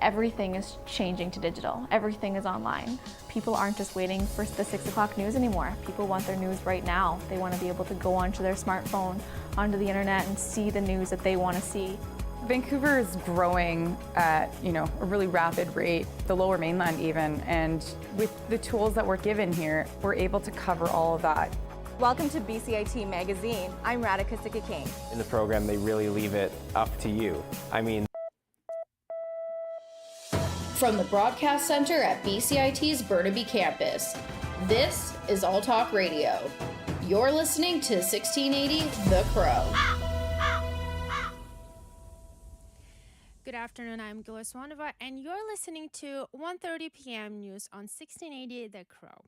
everything is changing to digital. Everything is online. People aren't just waiting for the 6 o'clock news anymore. People want their news right now. They want to be able to go onto their smartphone, onto the internet, and see the news that they want to see. Vancouver is growing at, a really rapid rate, the Lower Mainland even, and with the tools that we're given here, we're able to cover all of that. Welcome to BCIT Magazine. I'm Radhika Sikakane. In the program, they really leave it up to you. From the Broadcast Center at BCIT's Burnaby Campus, this is All Talk Radio. You're listening to 1680 The Crow. Good afternoon, I'm Gila Swanova, and you're listening to 1:30 p.m. news on 1680 The Crow.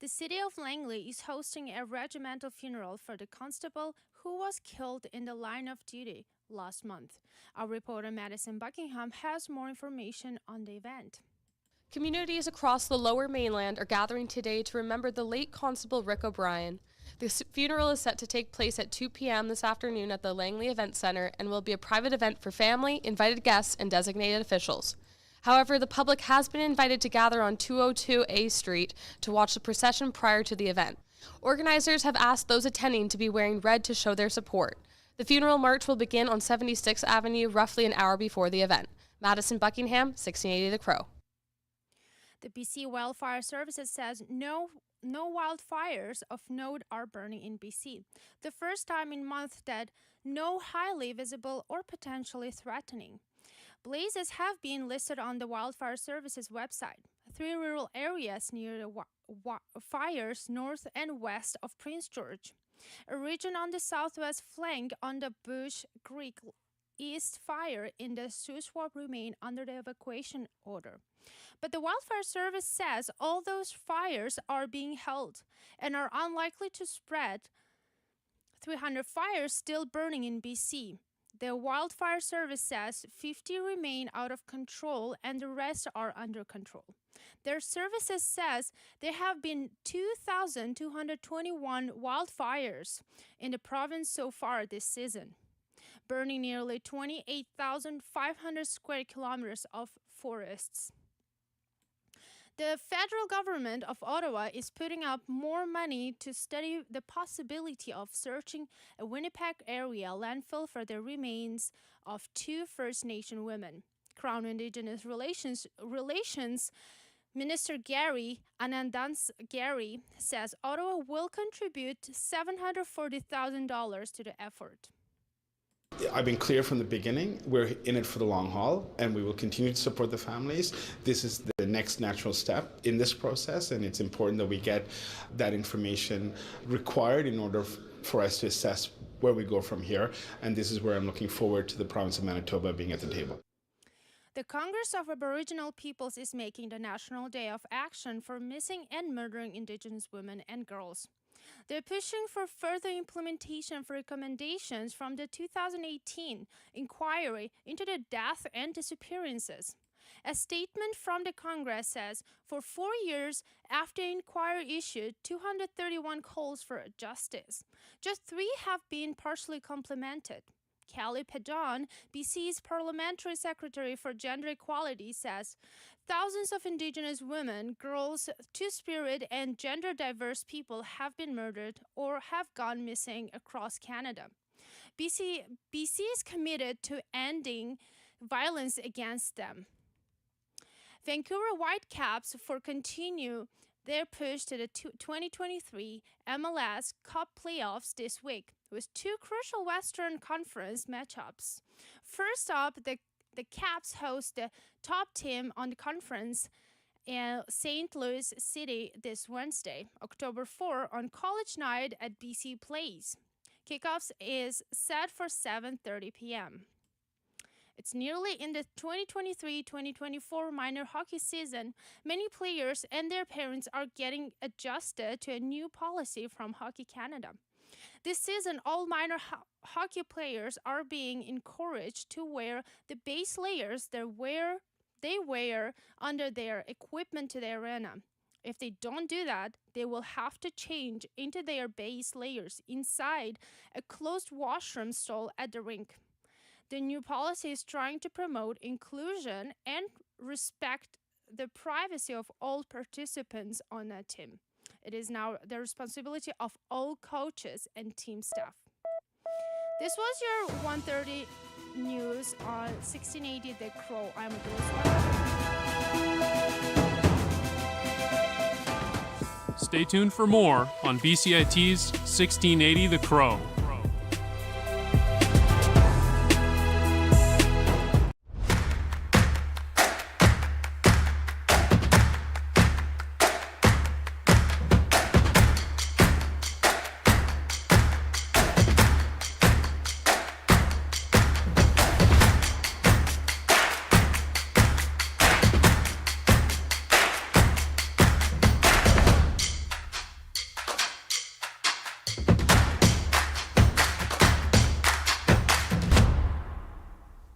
The city of Langley is hosting a regimental funeral for the constable who was killed in the line of duty last month. Our reporter Madison Buckingham has more information on the event. Communities across the Lower Mainland are gathering today to remember the late Constable Rick O'Brien. The funeral is set to take place at 2 p.m. this afternoon at the Langley Event Center and will be a private event for family, invited guests, and designated officials. However, the public has been invited to gather on 202 A Street to watch the procession prior to the event. Organizers have asked those attending to be wearing red to show their support. The funeral march will begin on 76th Avenue roughly an hour before the event. Madison Buckingham, 1680 The Crow. The BC Wildfire Services says no wildfires of note are burning in BC. The first time in months that no highly visible or potentially threatening. Blazes have been listed on the Wildfire Services website. 3 rural areas near the fires north and west of Prince George. A region on the southwest flank on the Bush Creek East fire in the Shuswap remain under the evacuation order. But the Wildfire Service says all those fires are being held and are unlikely to spread. 300 fires still burning in BC. The Wildfire Service says 50 remain out of control and the rest are under control. Their services says there have been 2,221 wildfires in the province so far this season, burning nearly 28,500 square kilometers of forests. The federal government of Ottawa is putting up more money to study the possibility of searching a Winnipeg area landfill for the remains of 2 First Nation women. Crown Indigenous Relations Minister Gary Anandans-Gary says Ottawa will contribute $740,000 to the effort. I've been clear from the beginning, we're in it for the long haul and we will continue to support the families. This is the next natural step in this process, and it's important that we get that information required in order for us to assess where we go from here, and this is where I'm looking forward to the province of Manitoba being at the table. The Congress of Aboriginal Peoples is making the National Day of Action for Missing and Murdering Indigenous Women and Girls. They're pushing for further implementation of recommendations from the 2018 inquiry into the death and disappearances. A statement from the Congress says, for 4 years after the inquiry issued 231 calls for justice, just 3 have been partially complemented. Kelly Pedon, BC's Parliamentary Secretary for Gender Equality, says thousands of Indigenous women, girls, Two-Spirit and gender-diverse people have been murdered or have gone missing across Canada. BC is committed to ending violence against them. Vancouver Whitecaps continue their push to the 2023 MLS Cup playoffs this week with 2 crucial Western Conference matchups. First up, the Caps host the top team on the conference in St. Louis City this Wednesday, October 4, on College Night at BC Place. Kickoffs is set for 7:30 p.m. It's nearly in the 2023-2024 minor hockey season. Many players and their parents are getting adjusted to a new policy from Hockey Canada. This season, all minor hockey players are being encouraged to wear the base layers they wear under their equipment to the arena. If they don't do that, they will have to change into their base layers inside a closed washroom stall at the rink. The new policy is trying to promote inclusion and respect the privacy of all participants on a team. It is now the responsibility of all coaches and team staff. This was your 1:30 news on 1680 The Crow. I'm Bruce. Stay tuned for more on BCIT's 1680 The Crow.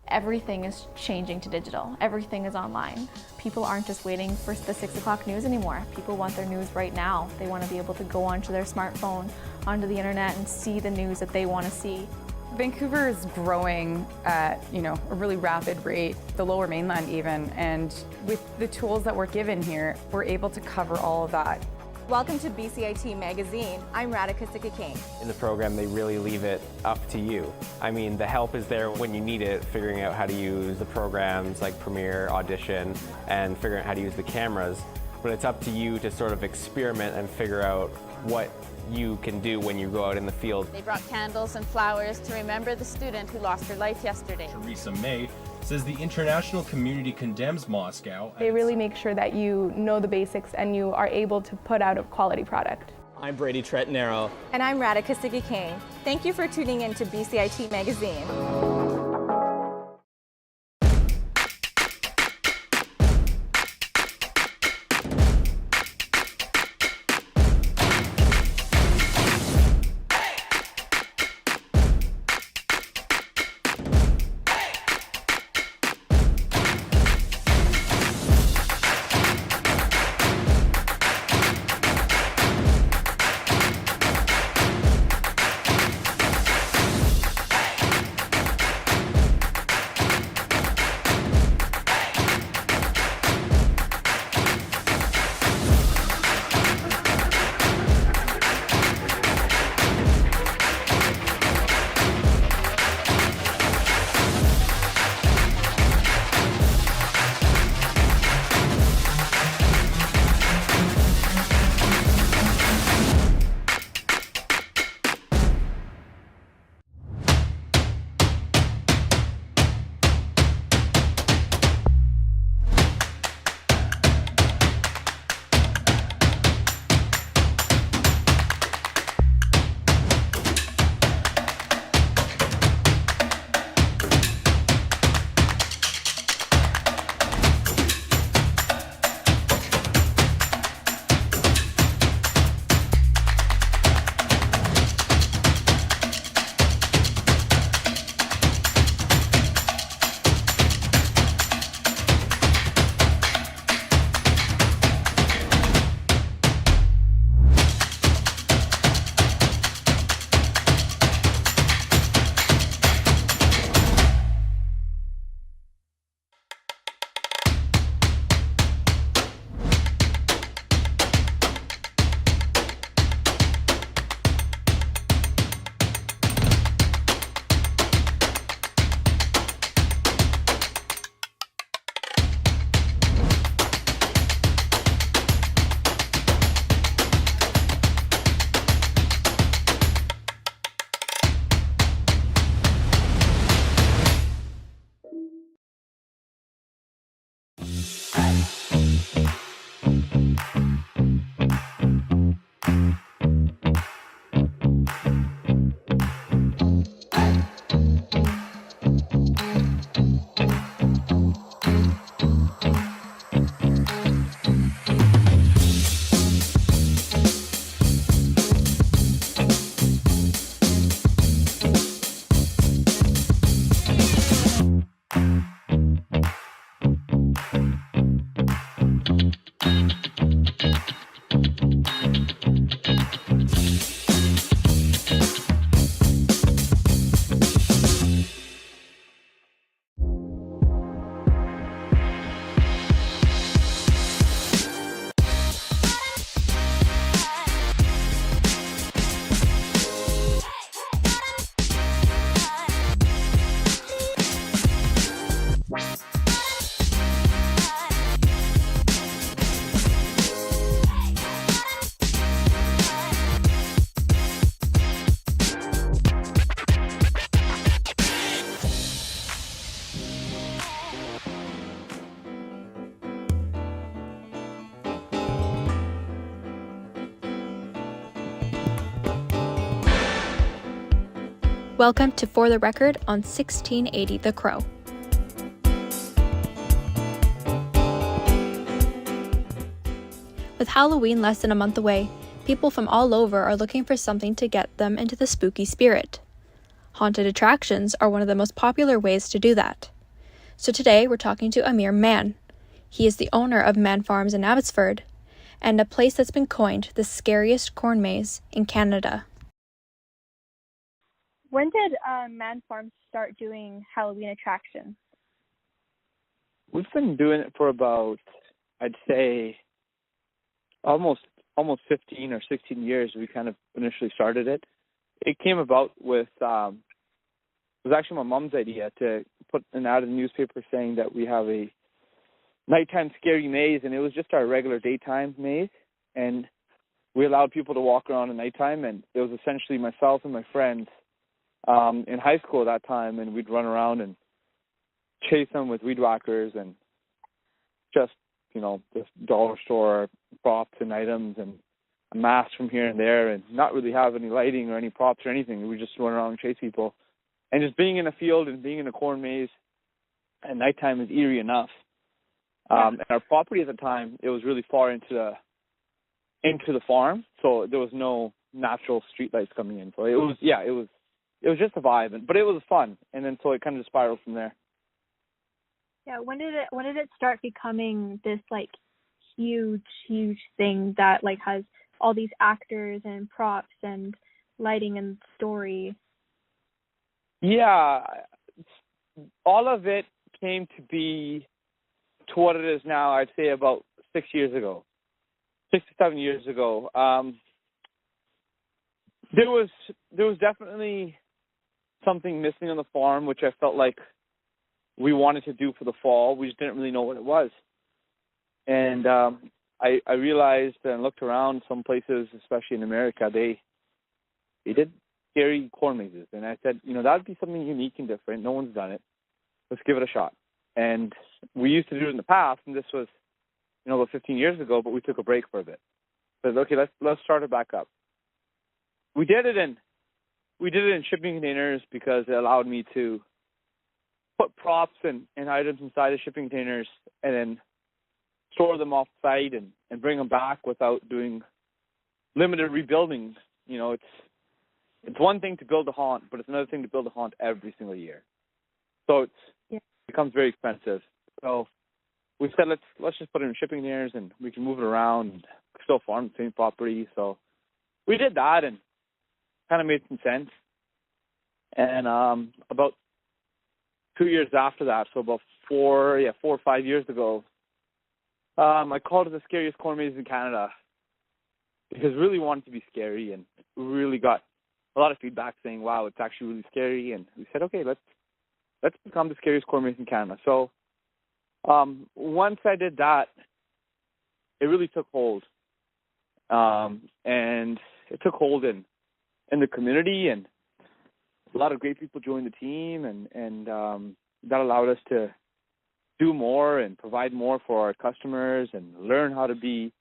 Everything is changing to digital. Everything is online. People aren't just waiting for the 6 o'clock news anymore. People want their news right now. They want to be able to go onto their smartphone, onto the internet, and see the news that they want to see. Vancouver is growing at, a really rapid rate, the Lower Mainland even, and with the tools that we're given here, we're able to cover all of that. Welcome to BCIT Magazine. I'm Radhika King. In the program, they really leave it up to you. I mean, the help is there when you need it, figuring out how to use the programs like Premiere, Audition, and figuring out how to use the cameras. But it's up to you to sort of experiment and figure out what you can do when you go out in the field. They brought candles and flowers to remember the student who lost her life yesterday. Teresa May says the international community condemns Moscow. They really make sure that you know the basics and you are able to put out a quality product. I'm Brady Tretnero. And I'm Radhika King. Thank you for tuning in to BCIT Magazine. Welcome to For the Record on 1680 The Crow. With Halloween less than a month away, people from all over are looking for something to get them into the spooky spirit. Haunted attractions are one of the most popular ways to do that. So today we're talking to Amir Mann. He is the owner of Mann Farms in Abbotsford, and a place that's been coined the scariest corn maze in Canada. When did Mann Farms start doing Halloween attractions? We've been doing it for about, I'd say, almost 15 or 16 years. We kind of initially started it. It came about with, it was actually my mom's idea to put an ad in the newspaper saying that we have a nighttime scary maze, and it was just our regular daytime maze. And we allowed people to walk around at nighttime, and it was essentially myself and my friends in high school at that time, and we'd run around and chase them with weed whackers and just dollar store props and items and a mask from here and there, and not really have any lighting or any props or anything. We just run around and chase people. And just being in a field and being in a corn maze at nighttime is eerie enough. And our property at the time, it was really far into the farm, so there was no natural street lights coming in. So it was just a vibe, but it was fun. And then so it kind of spiraled from there. Yeah, when did it start becoming this huge thing that has all these actors and props and lighting and story? Yeah, all of it came to be to what it is now. I'd say about 6 to 7 years ago. There was definitely something missing on the farm, which I felt like we wanted to do for the fall. We just didn't really know what it was. And I realized and looked around some places, especially in America, they did scary corn mazes. And I said, that would be something unique and different. No one's done it. Let's give it a shot. And we used to do it in the past, and this was, about 15 years ago, but we took a break for a bit. So okay, let's start it back up. We did it in shipping containers because it allowed me to put props and items inside of shipping containers and then store them off site and bring them back without doing limited rebuilding. It's one thing to build a haunt, but it's another thing to build a haunt every single year. So it becomes very expensive. So we said let's just put it in shipping containers and we can move it around and still farm the same property. So we did that and kind of made some sense. And about 2 years after that, so about 4 or 5 years ago, I called it the scariest corn maze in Canada because we really wanted to be scary, and we really got a lot of feedback saying, wow, it's actually really scary. And we said, okay, let's become the scariest corn maze in Canada. So once I did that, it really took hold. And it took hold in the community, and a lot of great people joined the team, and that allowed us to do more and provide more for our customers and learn how to create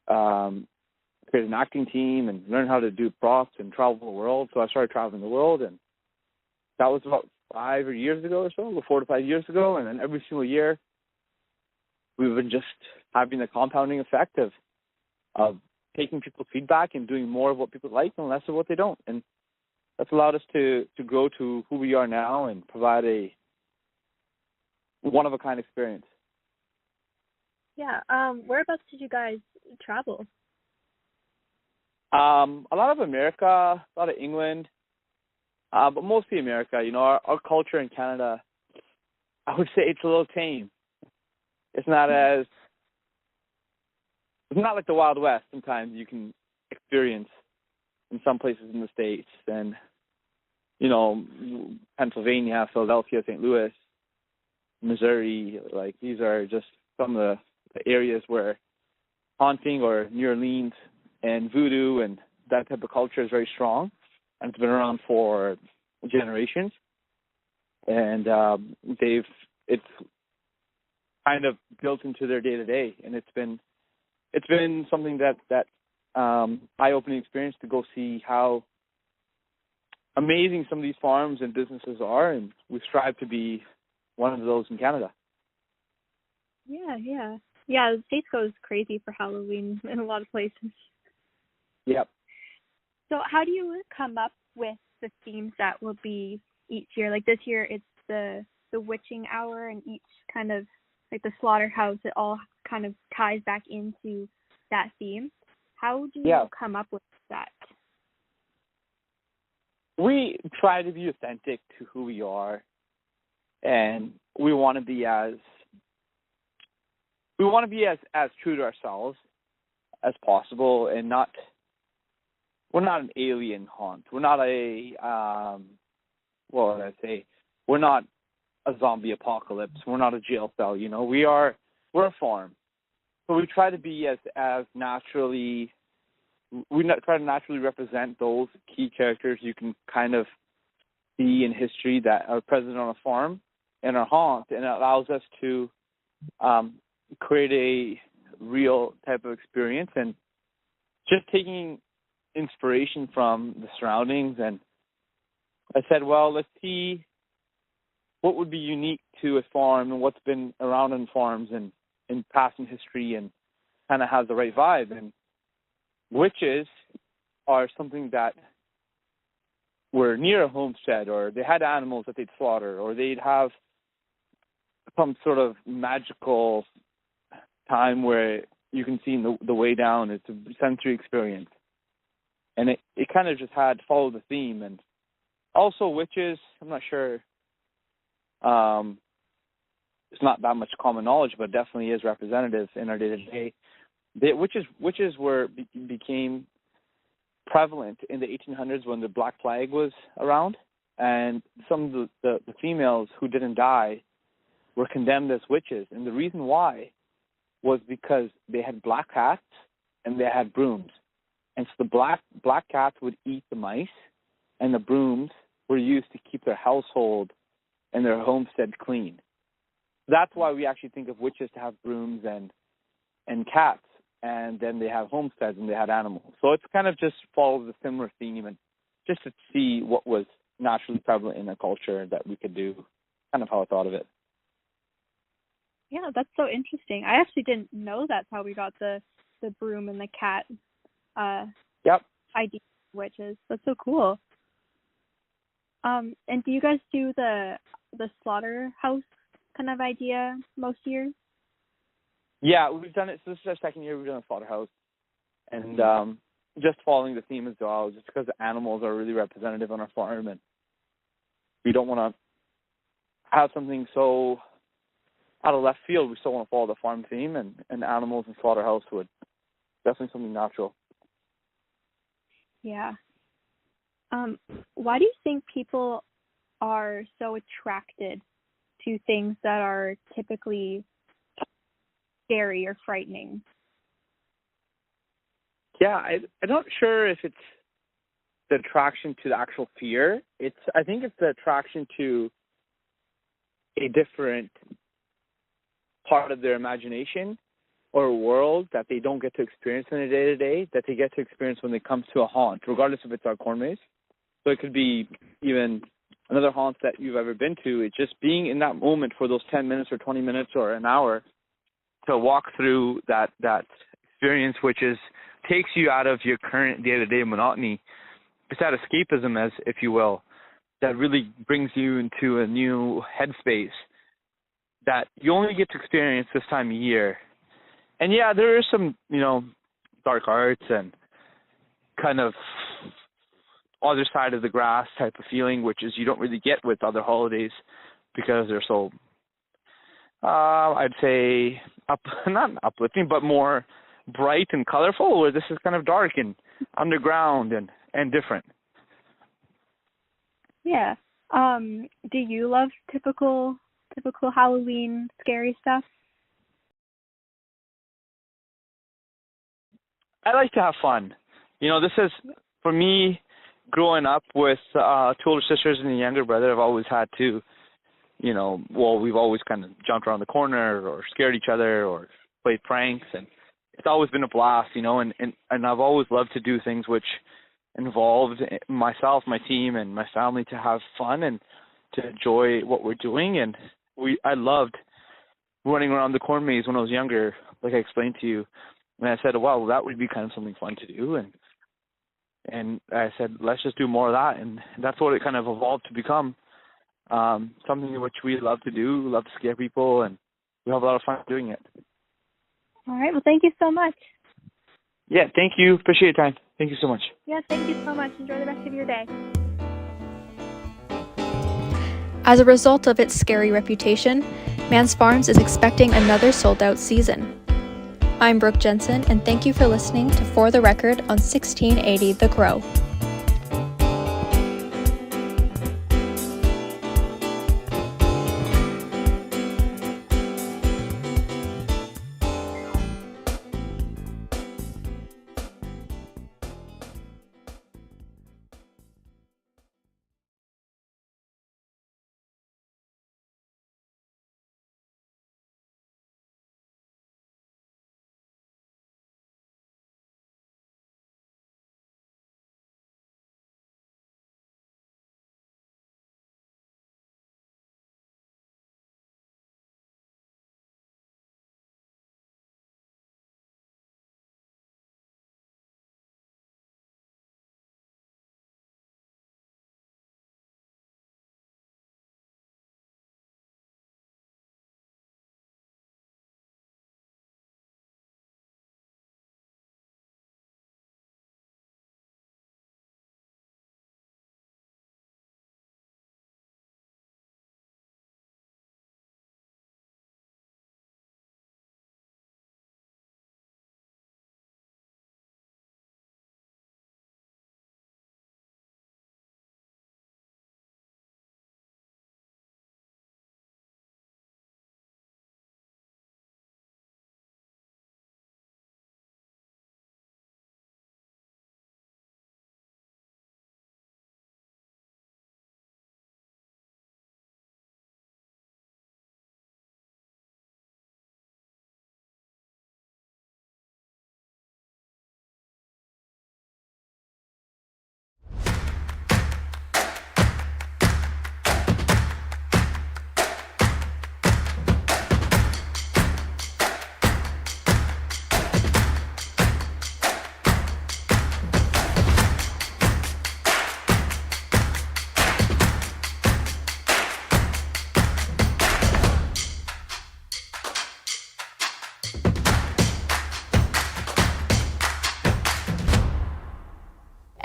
an acting team and learn how to do props and travel the world. So I started traveling the world, and that was about 4 to 5 years ago. And then every single year, we've been just having the compounding effect of taking people's feedback and doing more of what people like and less of what they don't. And that's allowed us to grow to who we are now and provide a one-of-a-kind experience. Yeah. Whereabouts did you guys travel? A lot of America, a lot of England, but mostly America. Our culture in Canada, I would say it's a little tame. It's not like the Wild West sometimes you can experience in some places in the States. And, Pennsylvania, Philadelphia, St. Louis, Missouri, these are just some of the areas where haunting, or New Orleans and voodoo and that type of culture is very strong, and it's been around for generations. And it's kind of built into their day-to-day, and it's been something that eye-opening experience to go see how amazing some of these farms and businesses are, and we strive to be one of those in Canada. Yeah, the States goes crazy for Halloween in a lot of places. Yep. So how do you come up with the themes that will be each year? Like this year it's the witching hour, and each kind of like the slaughterhouse, it all kind of ties back into that theme. How do you come up with that? We try to be authentic to who we are, and we want to be as true to ourselves as possible, and we're not an alien haunt. We're not we're not a zombie apocalypse. We're not a jail cell, we're a farm. So we try to be as naturally, try to naturally represent those key characters you can kind of see in history that are present on a farm and our haunt, and it allows us to create a real type of experience, and just taking inspiration from the surroundings. And I said, well, let's see what would be unique to a farm and what's been around in farms and in past in history, and kind of has the right vibe. And witches are something that were near a homestead, or they had animals that they'd slaughter, or they'd have some sort of magical time where you can see the way down. It's a sensory experience. And it kind of just had followed the theme. And also witches, I'm not sure, it's not that much common knowledge, but definitely is representative in our day-to-day. Witches became prevalent in the 1800s when the Black Plague was around, and some of the females who didn't die were condemned as witches. And the reason why was because they had black cats and they had brooms. And so the black cats would eat the mice, and the brooms were used to keep their household and their homestead clean. That's why we actually think of witches to have brooms and cats, and then they have homesteads and they had animals. So it's kind of just follows a similar theme, and just to see what was naturally prevalent in the culture that we could do, kind of how I thought of it. Yeah, that's so interesting. I actually didn't know that's how we got the broom and the cat idea of witches. That's so cool. And do you guys do the slaughterhouse kind of idea most years? Yeah, we've done it. So this is our second year we've done a slaughterhouse, and just following the theme as well, just because the animals are really representative on our farm, and we don't want to have something so out of left field. We still want to follow the farm theme, and animals and slaughterhouse would definitely something natural. Yeah. Why do you think people are so attracted to things that are typically scary or frightening? Yeah, I'm not sure if it's the attraction to the actual fear. I think it's the attraction to a different part of their imagination or a world that they don't get to experience in a day-to-day, that they get to experience when they come to a haunt, regardless if it's our corn maze. So it could be even another haunt that you've ever been to. It's just being in that moment for those 10 minutes or 20 minutes or an hour to walk through that experience, which takes you out of your current day-to-day monotony. It's that escapism, as if you will, that really brings you into a new headspace that you only get to experience this time of year. And yeah, there is some, dark arts and kind of other side of the grass type of feeling, which is you don't really get with other holidays because they're so, I'd say, not uplifting, but more bright and colorful, where this is kind of dark and underground and different. Yeah. Do you love typical Halloween scary stuff? I like to have fun. This is, for me, growing up with two older sisters and a younger brother, I've always had to, we've always kind of jumped around the corner or scared each other or played pranks, and it's always been a blast, and I've always loved to do things which involved, myself, my team, and my family, to have fun and to enjoy what we're doing. And I loved running around the corn maze when I was younger, like I explained to you. And I said, wow, that would be kind of something fun to do. And I said, let's just do more of that. And that's what it kind of evolved to become. Something which we love to do, love to scare people, and we have a lot of fun doing it. All right. Well, thank you so much. Yeah, thank you. Appreciate your time. Thank you so much. Yes, thank you so much. Enjoy the rest of your day. As a result of its scary reputation, Mans Farms is expecting another sold-out season. I'm Brooke Jensen, and thank you for listening to For the Record on 1680 The Crow.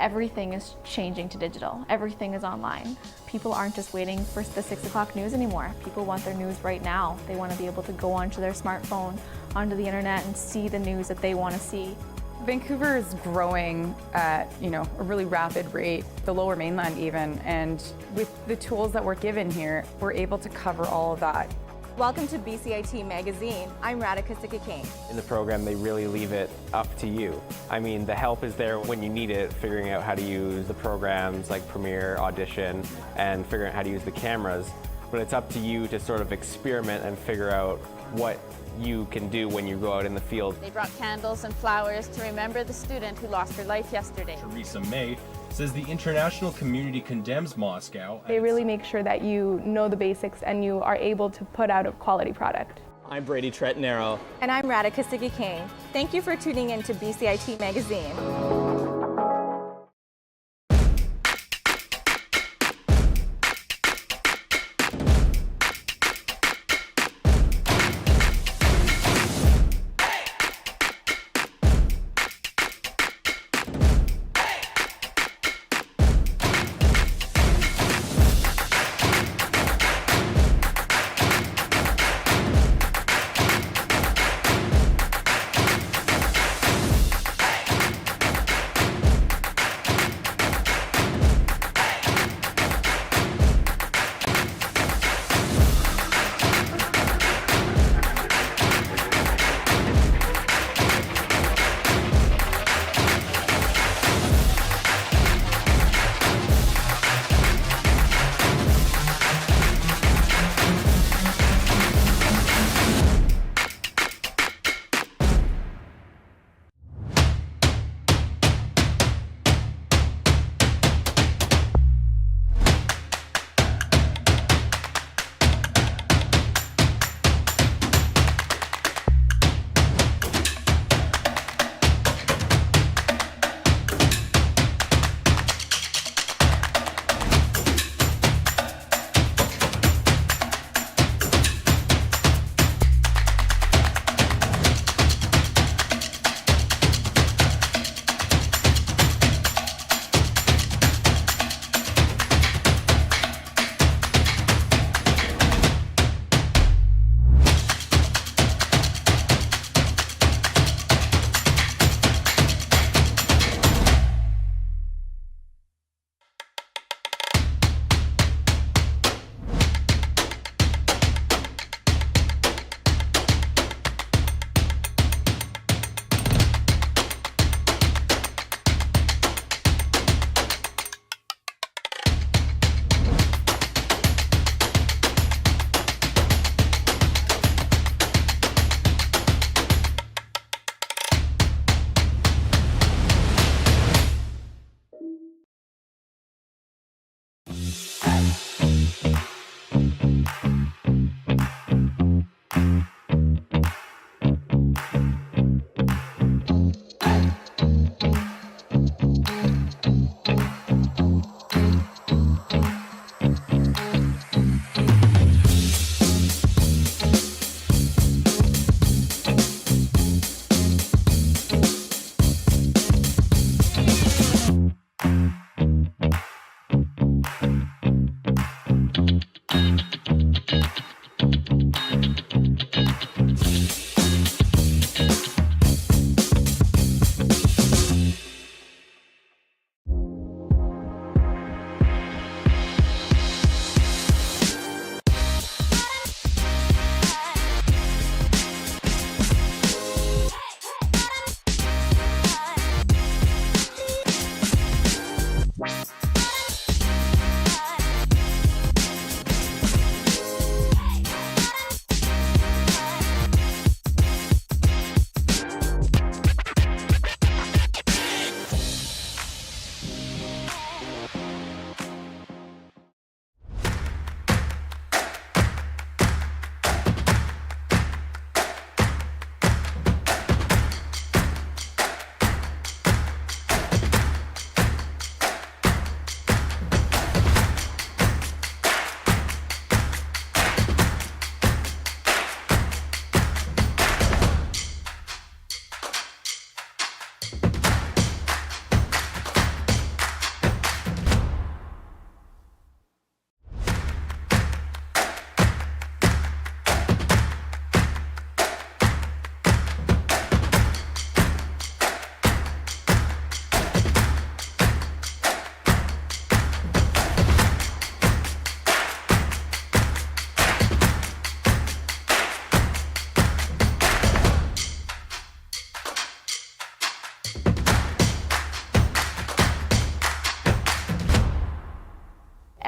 Everything is changing to digital. Everything is online. People aren't just waiting for the 6 o'clock news anymore. People want their news right now. They want to be able to go onto their smartphone, onto the internet, and see the news that they want to see. Vancouver is growing at, a really rapid rate, the Lower Mainland even, and with the tools that we're given here, we're able to cover all of that. Welcome to BCIT Magazine. I'm Radhika Sikakane. In the program, they really leave it up to you. I mean, the help is there when you need it, figuring out how to use the programs like Premiere, Audition, and figuring out how to use the cameras. But it's up to you to sort of experiment and figure out what you can do when you go out in the field. They brought candles and flowers to remember the student who lost her life yesterday. Theresa May says the international community condemns Moscow. They really make sure that you know the basics and you are able to put out a quality product. I'm Brady Tretnero. And I'm Radhika Sikakane. Thank you for tuning in to BCIT Magazine.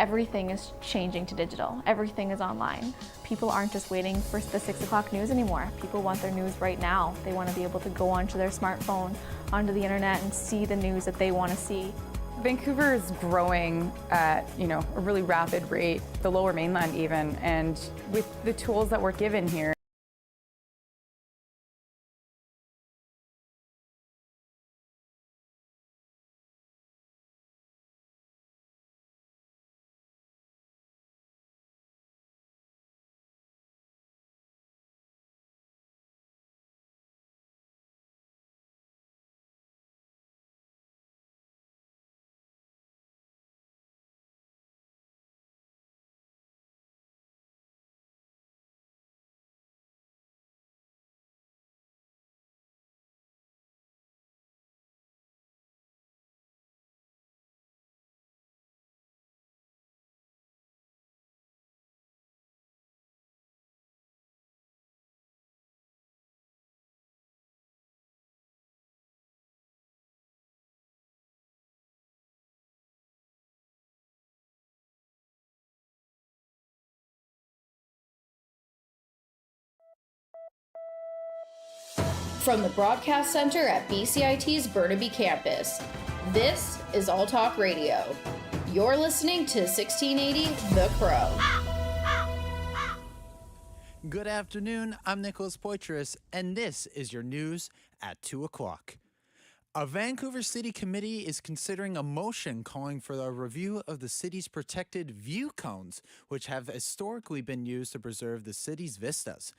Everything is changing to digital. Everything is online. People aren't just waiting for the 6 o'clock news anymore. People want their news right now. They want to be able to go onto their smartphone, onto the internet, and see the news that they want to see. Vancouver is growing at, a really rapid rate, the Lower Mainland even, and with the tools that we're given here, From the Broadcast Center at BCIT's Burnaby Campus, this is All Talk Radio. You're listening to 1680 The Crow. Good afternoon, I'm Nicholas Poitras, and this is your news at 2 o'clock. A Vancouver City Committee is considering a motion calling for a review of the city's protected view cones, which have historically been used to preserve the city's vistas.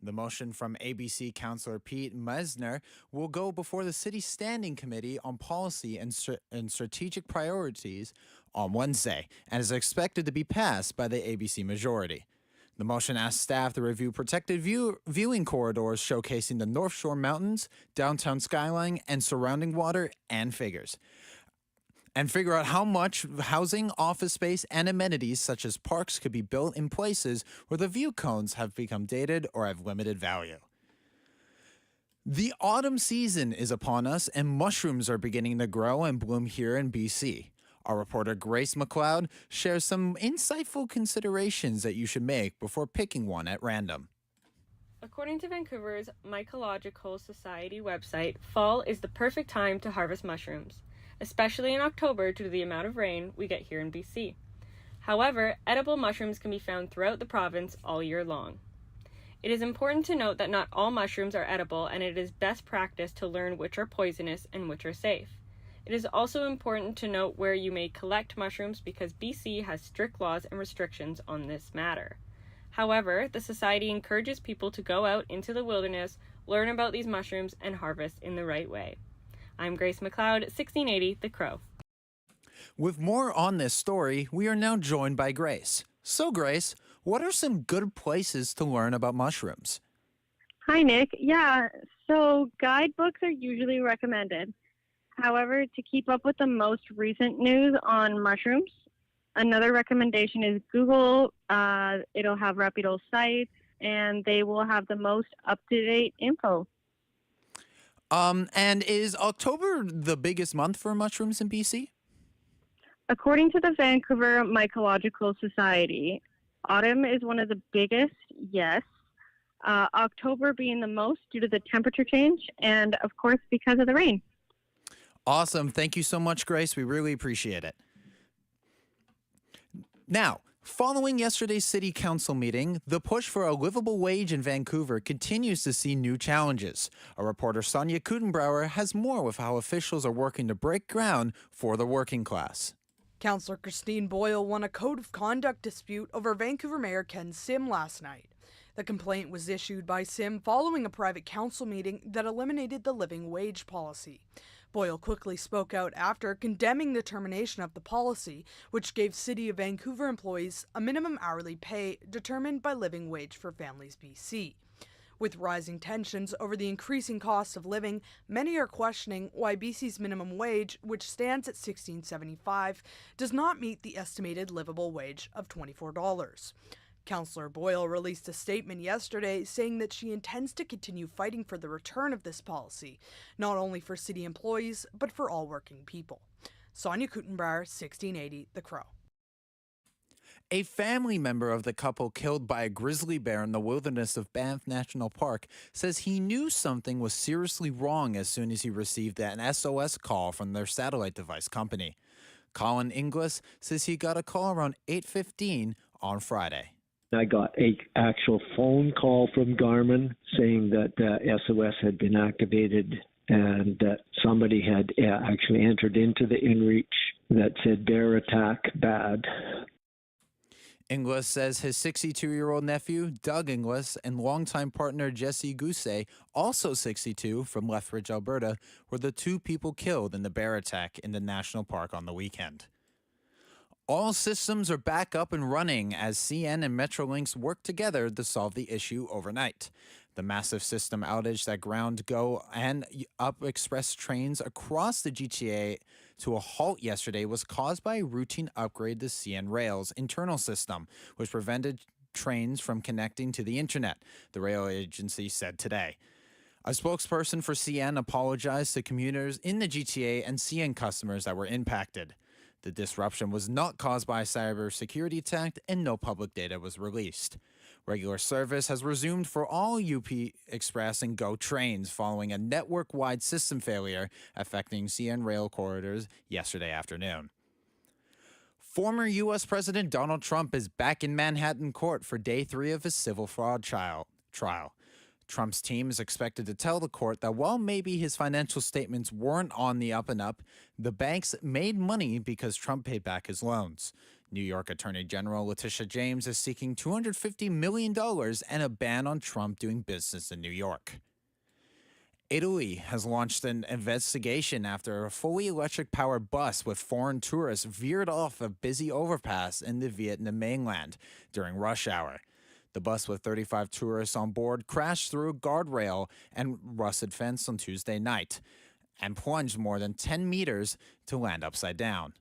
The motion from ABC Councillor Pete Mesner will go before the City's Standing Committee on Policy and Strategic Priorities on Wednesday and is expected to be passed by the ABC majority. The motion asks staff to review protected viewing corridors showcasing the North Shore Mountains, downtown skyline, and surrounding water and figure out how much housing, office space, and amenities such as parks could be built in places where the view cones have become dated or have limited value. The autumn season is upon us, and mushrooms are beginning to grow and bloom here in BC. Our reporter Grace McLeod shares some insightful considerations that you should make before picking one at random. According to Vancouver's Mycological Society website, fall is the perfect time to harvest mushrooms, especially in October due to the amount of rain we get here in BC. However, edible mushrooms can be found throughout the province all year long. It is important to note that not all mushrooms are edible, and it is best practice to learn which are poisonous and which are safe. It is also important to note where you may collect mushrooms because BC has strict laws and restrictions on this matter. However, the Society encourages people to go out into the wilderness, learn about these mushrooms, and harvest in the right way. I'm Grace McLeod, 1680 The Crow. With more on this story, we are now joined by Grace. So Grace, what are some good places to learn about mushrooms? Hi Nick. Yeah, so guidebooks are usually recommended. However, to keep up with the most recent news on mushrooms, another recommendation is Google. It'll have reputable sites and they will have the most up-to-date info. And is October the biggest month for mushrooms in BC? According to the Vancouver Mycological Society, autumn is one of the biggest, yes. October being the most due to the temperature change and, of course, because of the rain. Awesome. Thank you so much, Grace. We really appreciate it. Now, following yesterday's City Council meeting, the push for a livable wage in Vancouver continues to see new challenges. Our reporter Sonia Kutenbrauer has more with how officials are working to break ground for the working class. Councillor Christine Boyle won a code of conduct dispute over Vancouver Mayor Ken Sim last night. The complaint was issued by Sim following a private council meeting that eliminated the living wage policy. Boyle quickly spoke out after condemning the termination of the policy, which gave City of Vancouver employees a minimum hourly pay determined by Living Wage for Families BC. With rising tensions over the increasing cost of living, many are questioning why BC's minimum wage, which stands at $16.75, does not meet the estimated livable wage of $24. Councillor Boyle released a statement yesterday saying that she intends to continue fighting for the return of this policy, not only for city employees, but for all working people. Sonia Kutenbrauer, 1680 The Crow. A family member of the couple killed by a grizzly bear in the wilderness of Banff National Park says he knew something was seriously wrong as soon as he received an SOS call from their satellite device company. Colin Inglis says he got a call around 8:15 on Friday. I got an actual phone call from Garmin saying that SOS had been activated and that somebody had actually entered into the inReach that said bear attack bad. Inglis says his 62-year-old nephew, Doug Inglis, and longtime partner Jesse Gousset, also 62, from Lethbridge, Alberta, were the two people killed in the bear attack in the national park on the weekend. All systems are back up and running as CN and Metrolinx work together to solve the issue overnight. The massive system outage that ground GO and Up Express trains across the GTA to a halt yesterday was caused by a routine upgrade to CN Rail's internal system, which prevented trains from connecting to the internet, the rail agency said today. A spokesperson for CN apologized to commuters in the GTA and CN customers that were impacted. The disruption was not caused by a cybersecurity attack and no public data was released. Regular service has resumed for all UP Express and GO trains following a network-wide system failure affecting CN rail corridors yesterday afternoon. Former U.S. President Donald Trump is back in Manhattan court for day 3 of his civil fraud trial. Trump's team is expected to tell the court that while maybe his financial statements weren't on the up and up, the banks made money because Trump paid back his loans. New York Attorney General Letitia James is seeking $250 million and a ban on Trump doing business in New York. Italy has launched an investigation after a fully electric-powered bus with foreign tourists veered off a busy overpass in the Vietnam mainland during rush hour. The bus with 35 tourists on board crashed through a guardrail and rusted fence on Tuesday night and plunged more than 10 meters to land upside down.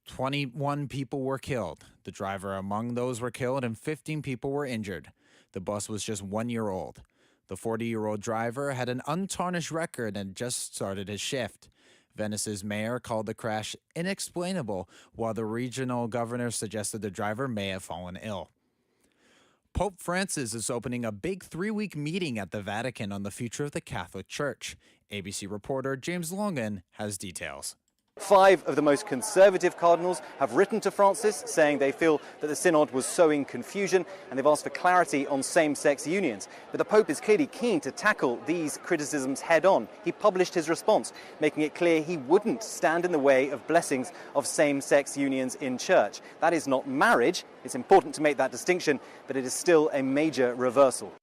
21 people were killed. The driver among those were killed and 15 people were injured. The bus was just 1 year old. The 40-year-old driver had an untarnished record and just started his shift. Venice's mayor called the crash inexplainable, while the regional governor suggested the driver may have fallen ill. Pope Francis is opening a big 3-week meeting at the Vatican on the future of the Catholic Church. ABC reporter James Longan has details. 5 of the most conservative cardinals have written to Francis saying they feel that the synod was sowing confusion and they've asked for clarity on same-sex unions. But the Pope is clearly keen to tackle these criticisms head-on. He published his response, making it clear he wouldn't stand in the way of blessings of same-sex unions in church. That is not marriage. It's important to make that distinction, but it is still a major reversal.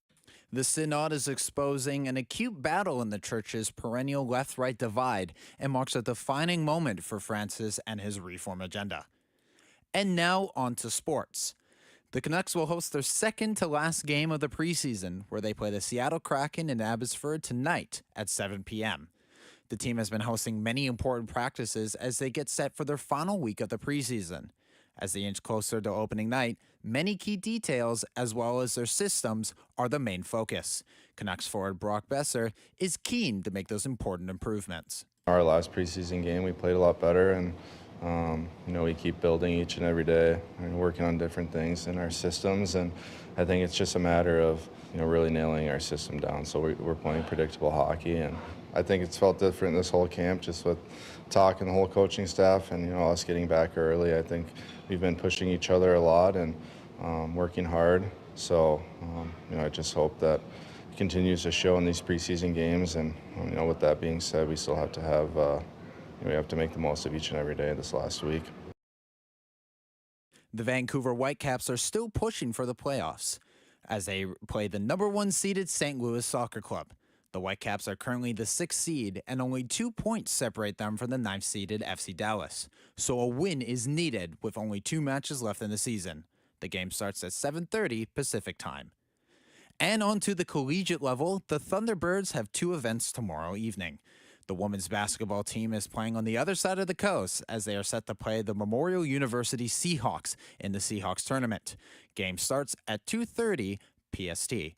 The synod is exposing an acute battle in the church's perennial left-right divide and marks a defining moment for Francis and his reform agenda. And now on to sports. The Canucks will host their second-to-last game of the preseason, where they play the Seattle Kraken in Abbotsford tonight at 7 p.m. The team has been hosting many important practices as they get set for their final week of the preseason. As they inch closer to opening night, many key details, as well as their systems, are the main focus. Canucks forward Brock Besser is keen to make those important improvements. Our last preseason game, we played a lot better, and we keep building each and every day and working on different things in our systems. And I think it's just a matter of really nailing our system down. So we're playing predictable hockey, and I think it's felt different this whole camp, just with talking the whole coaching staff and us getting back early. I think we've been pushing each other a lot and working hard. So I just hope that it continues to show in these preseason games. And with that being said, we still have to have we have to make the most of each and every day this last week. The Vancouver Whitecaps are still pushing for the playoffs as they play the number 1 seeded St. Louis Soccer Club. The Whitecaps are currently the 6th seed, and only 2 points separate them from the 9th seeded FC Dallas. So a win is needed with only 2 matches left in the season. The game starts at 7:30 Pacific time. And on to the collegiate level, the Thunderbirds have 2 events tomorrow evening. The women's basketball team is playing on the other side of the coast as they are set to play the Memorial University Seahawks in the Seahawks tournament. Game starts at 2:30 PST.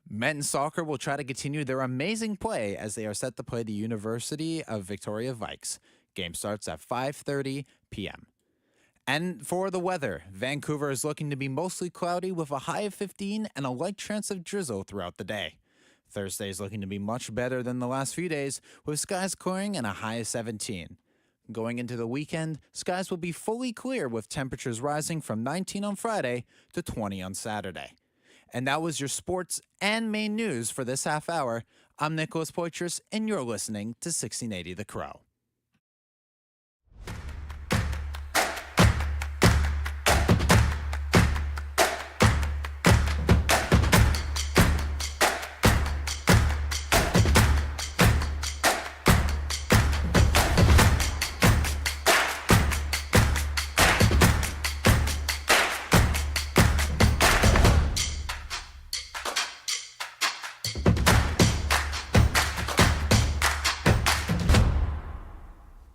Men's soccer will try to continue their amazing play as they are set to play the University of Victoria Vikes. Game starts at 5:30 p.m. And for the weather, Vancouver is looking to be mostly cloudy with a high of 15 and a light chance of drizzle throughout the day. Thursday is looking to be much better than the last few days, with skies clearing and a high of 17. Going into the weekend, skies will be fully clear with temperatures rising from 19 on Friday to 20 on Saturday. And that was your sports and main news for this half hour. I'm Nicholas Poitras, and you're listening to 1680 The Crow.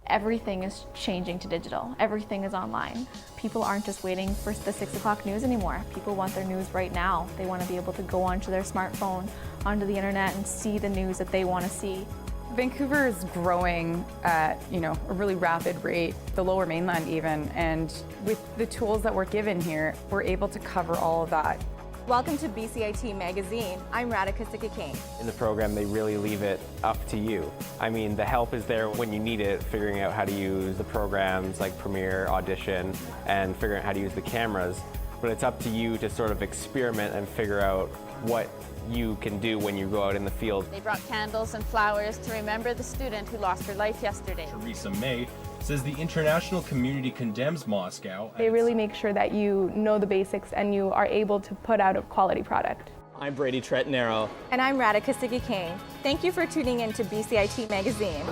Everything is changing to digital. Everything is online. People aren't just waiting for the 6 o'clock news anymore. People want their news right now. They want to be able to go onto their smartphone, onto the internet, and see the news that they want to see. Vancouver is growing at, a really rapid rate, the Lower Mainland even, and with the tools that we're given here, we're able to cover all of that. Welcome to BCIT Magazine. I'm Radhika Sikki-King. In the program, they really leave it up to you. I mean, the help is there when you need it, figuring out how to use the programs like Premiere, Audition, and figuring out how to use the cameras. But it's up to you to sort of experiment and figure out what you can do when you go out in the field. They brought candles and flowers to remember the student who lost her life yesterday. Theresa May says the international community condemns Moscow. They really make sure that you know the basics and you are able to put out a quality product. I'm Brady Trettanero. And I'm Radhika Sikki-King. Thank you for tuning in to BCIT Magazine.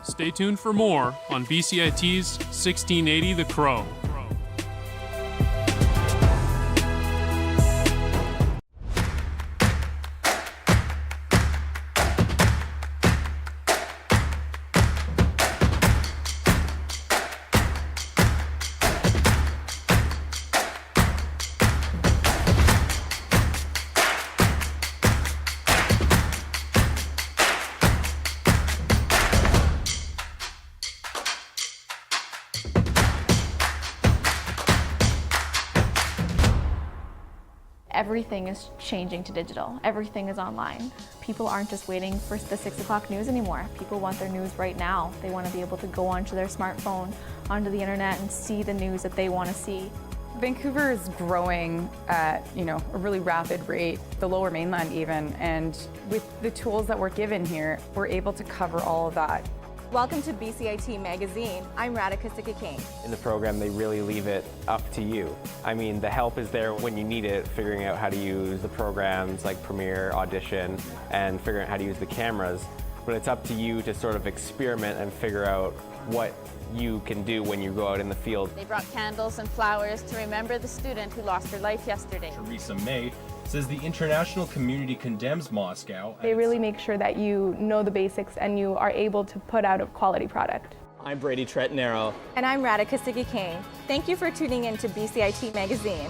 Stay tuned for more on BCIT's 1680 The Crow. Everything is changing to digital. Everything is online. People aren't just waiting for the 6 o'clock news anymore. People want their news right now. They want to be able to go onto their smartphone, onto the internet, and see the news that they want to see. Vancouver is growing at, a really rapid rate, the Lower Mainland even, and with the tools that we're given here, we're able to cover all of that. Welcome to BCIT Magazine. I'm Radhika Sikki-King. In the program, they really leave it up to you. I mean, the help is there when you need it, figuring out how to use the programs like Premiere, Audition, and figuring out how to use the cameras. But it's up to you to sort of experiment and figure out what you can do when you go out in the field. They brought candles and flowers to remember the student who lost her life yesterday. Theresa May says the international community condemns Moscow. They really make sure that you know the basics and you are able to put out a quality product. I'm Brady Trettanero. And I'm Radhika Sikki-King. Thank you for tuning in to BCIT Magazine.